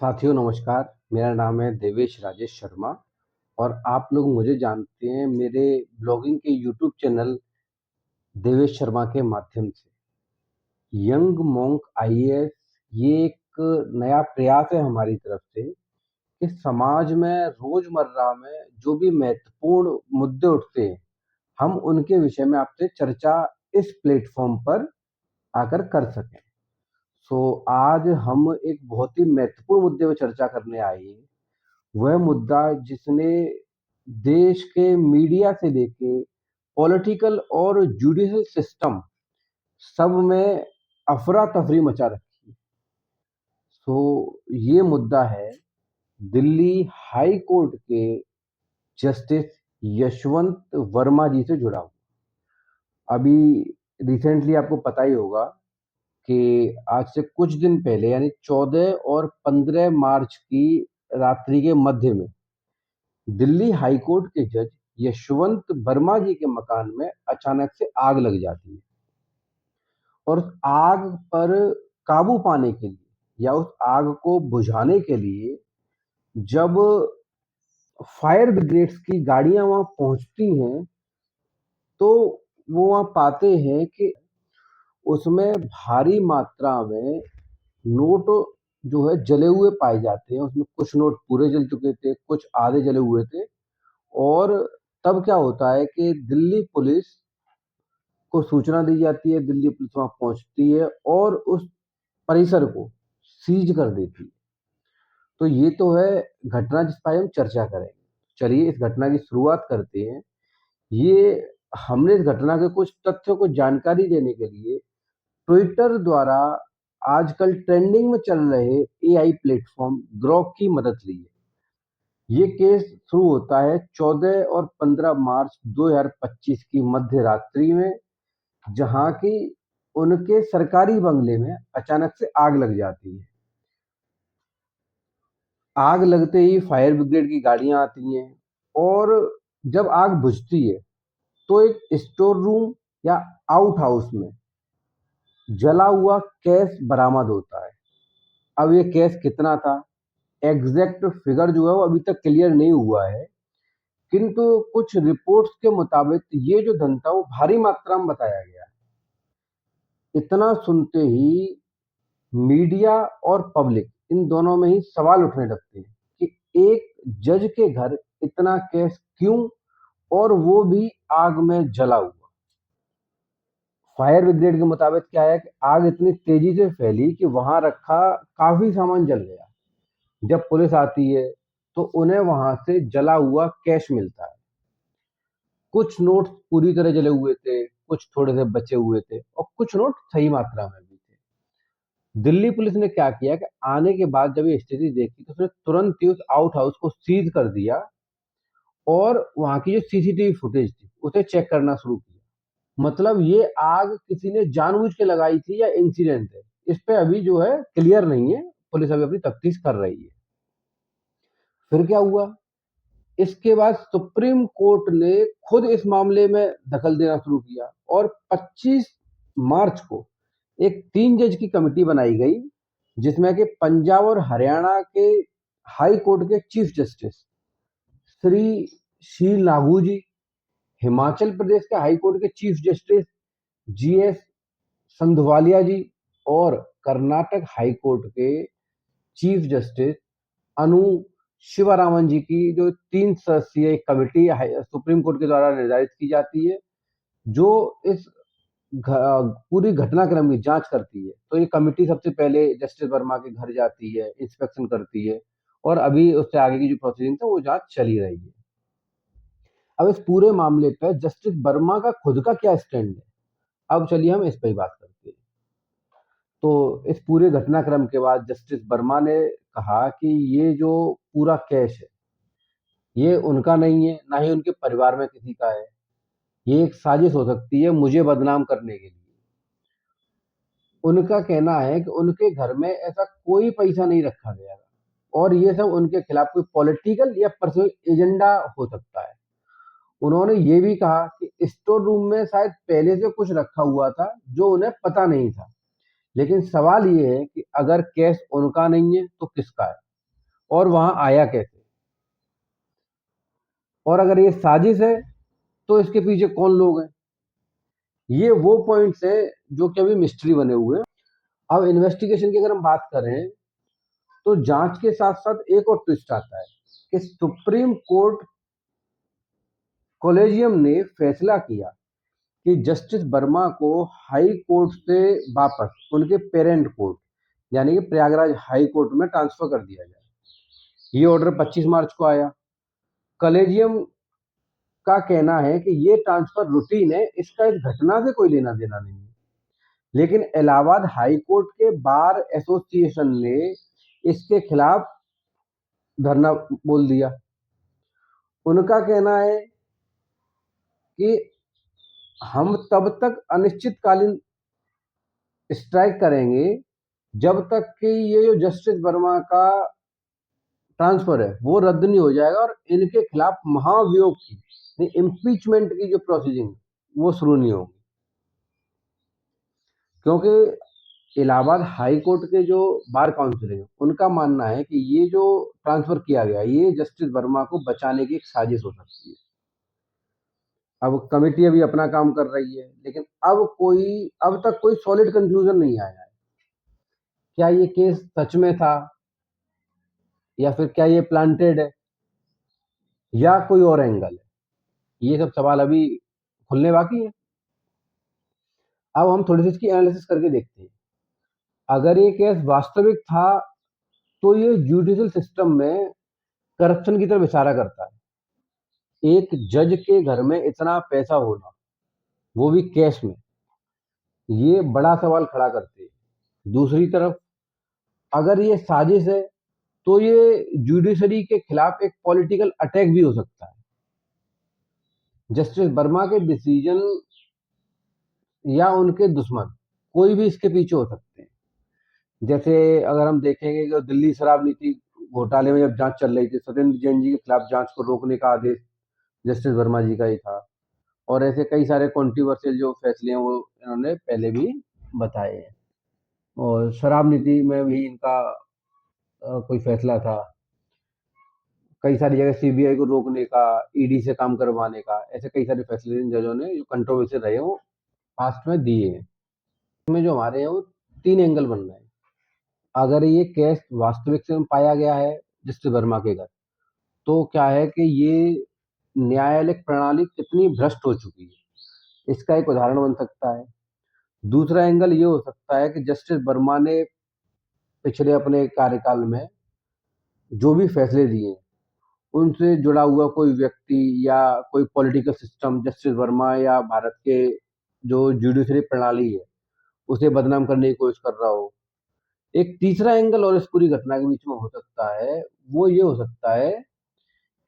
साथियों नमस्कार, मेरा नाम है देवेश राजेश शर्मा और आप लोग मुझे जानते हैं मेरे ब्लॉगिंग के यूट्यूब चैनल देवेश शर्मा के माध्यम से। यंग मॉन्क आईएएस ये एक नया प्रयास है हमारी तरफ से कि समाज में रोजमर्रा में जो भी महत्वपूर्ण मुद्दे उठते हैं, हम उनके विषय में आपसे चर्चा इस प्लेटफॉर्म पर आकर कर सकें। आज हम एक बहुत ही महत्वपूर्ण मुद्दे पर चर्चा करने आए हैं। वह मुद्दा जिसने देश के मीडिया से लेके पॉलिटिकल और जुडिशल सिस्टम सब में अफरा तफरी मचा रखी है। ये मुद्दा है दिल्ली हाई कोर्ट के जस्टिस यशवंत वर्मा जी से जुड़ा हुआ। अभी रिसेंटली आपको पता ही होगा कि आज से कुछ दिन पहले यानी 14 और 15 मार्च की रात्रि के मध्य में दिल्ली हाई कोर्ट के जज यशवंत वर्मा जी के मकान में अचानक से आग लग जाती है और उस आग पर काबू पाने के लिए या उस आग को बुझाने के लिए जब फायर ब्रिगेड्स की गाड़ियां वहां पहुंचती हैं तो वो वहां पाते हैं कि उसमें भारी मात्रा में नोट जो है जले हुए पाए जाते हैं। उसमें कुछ नोट पूरे जल चुके थे, कुछ आधे जले हुए थे। और तब क्या होता है कि दिल्ली पुलिस को सूचना दी जाती है, दिल्ली पुलिस वहां पहुंचती है और उस परिसर को सीज कर देती है। तो ये तो है घटना जिस पर हम चर्चा करेंगे। चलिए इस घटना की शुरुआत करते हैं। ये हमने इस घटना के कुछ तथ्यों को जानकारी देने के लिए ट्विटर द्वारा आजकल ट्रेंडिंग में चल रहे एआई प्लेटफॉर्म ग्रॉक की मदद ली है। ये केस शुरू होता है 14 और 15 मार्च 2025 की मध्य रात्रि में, जहां की उनके सरकारी बंगले में अचानक से आग लग जाती है। आग लगते ही फायर ब्रिगेड की गाड़ियां आती हैं और जब आग बुझती है तो एक स्टोर रूम या आउट हाउस में जला हुआ कैश बरामद होता है। अब ये कैश कितना था, एग्जैक्ट फिगर जो है वो अभी तक क्लियर नहीं हुआ है, किंतु कुछ रिपोर्ट्स के मुताबिक ये जो धन था वो भारी मात्रा में बताया गया है। इतना सुनते ही मीडिया और पब्लिक इन दोनों में ही सवाल उठने लगते हैं कि एक जज के घर इतना कैश क्यों, और वो भी आग में जला हुआ। फायर ब्रिगेड के मुताबिक क्या है कि आग इतनी तेजी से फैली कि वहां रखा काफी सामान जल गया। जब पुलिस आती है तो उन्हें वहां से जला हुआ कैश मिलता है। कुछ नोट पूरी तरह जले हुए थे, कुछ थोड़े से बचे हुए थे और कुछ नोट सही मात्रा में भी थे। दिल्ली पुलिस ने क्या किया कि आने के बाद जब ये स्थिति देखी तो उसने तुरंत ही उस आउट हाउस को सीज कर दिया और वहां की जो सीसीटीवी फुटेज थी उसे चेक करना शुरू किया। मतलब ये आग किसी ने जानबूझ के लगाई थी या इंसिडेंट है, इस पे अभी जो है क्लियर नहीं है। पुलिस अभी अपनी तफ्तीश कर रही है। फिर क्या हुआ, इसके बाद सुप्रीम कोर्ट ने खुद इस मामले में दखल देना शुरू किया और 25 मार्च को एक 3 जज की कमेटी बनाई गई, जिसमें कि पंजाब और हरियाणा के हाई कोर्ट के चीफ जस्टिस श्री शील नागू जी, हिमाचल प्रदेश के हाई कोर्ट के चीफ जस्टिस जीएस संधवालिया जी और कर्नाटक हाई कोर्ट के चीफ जस्टिस अनु शिवरामन जी की जो 3 सदस्यीय कमेटी सुप्रीम कोर्ट के द्वारा निर्धारित की जाती है, जो इस पूरी घटनाक्रम की जांच करती है। तो ये कमेटी सबसे पहले जस्टिस वर्मा के घर जाती है, इंस्पेक्शन करती है और अभी उससे आगे की जो प्रोसीडिंग है वो जांच चली रही है। अब इस पूरे मामले पर जस्टिस वर्मा का खुद का क्या स्टैंड है, अब चलिए हम इस पर ही बात करते हैं। तो इस पूरे घटनाक्रम के बाद जस्टिस वर्मा ने कहा कि ये जो पूरा कैश है ये उनका नहीं है, ना ही उनके परिवार में किसी का है। ये एक साजिश हो सकती है मुझे बदनाम करने के लिए। उनका कहना है कि उनके घर में ऐसा कोई पैसा नहीं रखा गया और ये सब उनके खिलाफ कोई पॉलिटिकल या पर्सनल एजेंडा हो सकता है। उन्होंने ये भी कहा कि स्टोर रूम में शायद पहले से कुछ रखा हुआ था जो उन्हें पता नहीं था। लेकिन सवाल ये है कि अगर कैश उनका नहीं है तो किसका है। और वहां आया कैसे, और अगर ये साजिश है तो इसके पीछे कौन लोग हैं। ये वो पॉइंट्स हैं जो कि अभी मिस्ट्री बने हुए हैं। अब इन्वेस्टिगेशन की अगर हम बात करें तो जांच के साथ साथ एक और ट्विस्ट आता है कि सुप्रीम कोर्ट कॉलेजियम ने फैसला किया कि जस्टिस वर्मा को हाई कोर्ट से वापस उनके पेरेंट कोर्ट यानी कि प्रयागराज हाई कोर्ट में ट्रांसफर कर दिया जाए। ये ऑर्डर 25 मार्च को आया। कॉलेजियम का कहना है कि ये ट्रांसफर रूटीन है, इसका इस घटना से कोई लेना देना नहीं है। लेकिन इलाहाबाद हाई कोर्ट के बार एसोसिएशन ने इसके खिलाफ धरना बोल दिया। उनका कहना है कि हम तब तक अनिश्चितकालीन स्ट्राइक करेंगे जब तक कि ये जो जस्टिस वर्मा का ट्रांसफर है वो रद्द नहीं हो जाएगा और इनके खिलाफ महाभियोग की इम्पीचमेंट की जो प्रोसीजिंग वो शुरू नहीं होगी। क्योंकि इलाहाबाद हाई कोर्ट के जो बार काउंसिल है उनका मानना है कि ये जो ट्रांसफर किया गया ये जस्टिस वर्मा को बचाने की एक साजिश हो सकती है। अब कमेटी अभी अपना काम कर रही है, लेकिन अब तक कोई सॉलिड कंक्लूजन नहीं आया है। क्या ये केस सच में था या फिर क्या ये प्लांटेड है या कोई और एंगल है, ये सब सवाल अभी खुलने बाकी है। अब हम थोड़ी सी इसकी एनालिसिस करके देखते हैं। अगर ये केस वास्तविक था तो ये जुडिशियल सिस्टम में करप्शन की तरफ इशारा करता है। एक जज के घर में इतना पैसा होना, वो भी कैश में, ये बड़ा सवाल खड़ा करते हैं। दूसरी तरफ अगर ये साजिश है तो ये जुडिशरी के खिलाफ एक पॉलिटिकल अटैक भी हो सकता है। जस्टिस वर्मा के डिसीजन या उनके दुश्मन कोई भी इसके पीछे हो सकते हैं। जैसे अगर हम देखेंगे कि दिल्ली शराब नीति घोटाले में जब जांच चल रही थी, सत्येंद्र जैन जी के खिलाफ जांच को रोकने का आदेश जस्टिस वर्मा जी का ही था। और ऐसे कई सारे कॉन्ट्रोवर्शियल जो फैसले हैं वो इन्होंने पहले भी बताए हैं। और शराब नीति में भी इनका कोई फैसला था। कई सारी जगह सीबीआई को रोकने का, ईडी से काम करवाने का, ऐसे कई सारे फैसले इन जजों ने जो कंट्रोवर्शियल रहे वो पास्ट में दिए हैं। इसमें जो हमारे हैं वो 3 एंगल बन रहे हैं। अगर ये केस वास्तविक से पाया गया है जस्टिस वर्मा के घर, तो क्या है कि ये न्यायालयिक प्रणाली कितनी भ्रष्ट हो चुकी है, इसका एक उदाहरण बन सकता है। दूसरा एंगल ये हो सकता है कि जस्टिस वर्मा ने पिछले अपने कार्यकाल में जो भी फैसले दिए हैं उनसे जुड़ा हुआ कोई व्यक्ति या कोई पॉलिटिकल सिस्टम जस्टिस वर्मा या भारत के जो जुडिशरी प्रणाली है उसे बदनाम करने की कोशिश कर रहा हो। एक तीसरा एंगल और इस पूरी घटना के बीच में हो सकता है, वो ये हो सकता है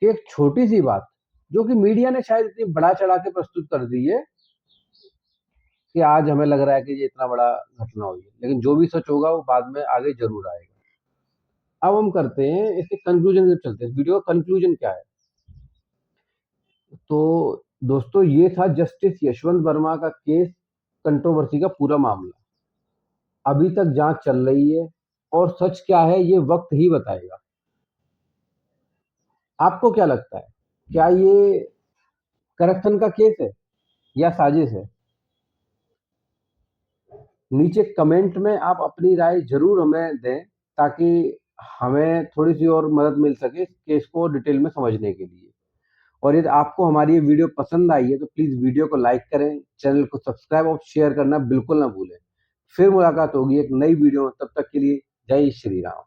कि एक छोटी सी बात जो कि मीडिया ने शायद इतनी बढ़ा चढ़ा के प्रस्तुत कर दी है कि आज हमें लग रहा है कि ये इतना बड़ा घटना हुई है, लेकिन जो भी सच होगा वो बाद में आगे जरूर आएगा। अब हम करते हैं इसके कंक्लूजन से, चलते हैं वीडियो का कंक्लूजन क्या है। तो दोस्तों ये था जस्टिस यशवंत वर्मा का केस कंट्रोवर्सी का पूरा मामला। अभी तक जांच चल रही है और सच क्या है ये वक्त ही बताएगा। आपको क्या लगता है, क्या ये करप्शन का केस है या साजिश है? नीचे कमेंट में आप अपनी राय जरूर हमें दें ताकि हमें थोड़ी सी और मदद मिल सके इस केस को डिटेल में समझने के लिए। और यदि आपको हमारी ये वीडियो पसंद आई है तो प्लीज वीडियो को लाइक करें, चैनल को सब्सक्राइब और शेयर करना बिल्कुल ना भूलें। फिर मुलाकात होगी एक नई वीडियो में, तब तक के लिए जय श्री राम।